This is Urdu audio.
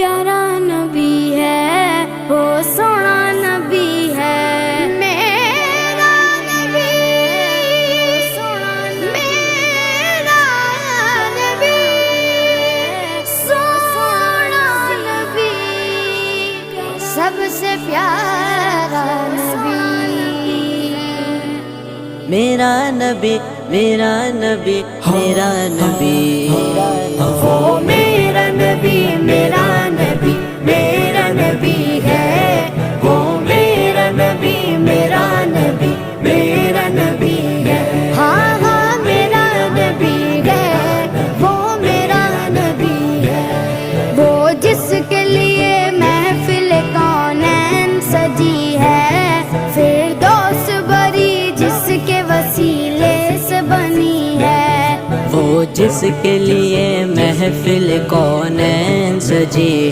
پیارا نبی ہے، وہ سونا نبی ہے، میرا نبی، میرا نبی، سونا نبی، سب سے پیارا نبی، میرا نبی، میرا نبی، میرا نبی، وہ میرا نبی، میرا نبی، میرا نبی ہے، وہ میرا نبی، میرا نبی، میرا نبی ہے، ہاں ہاں میرا نبی ہے، وہ میرا نبی ہے، وہ جس کے لیے محفل کونین سجی ہے، فردوس بری جس کے وسیلے سے بنی ہے، وہ جس کے لیے محفل کونین سجی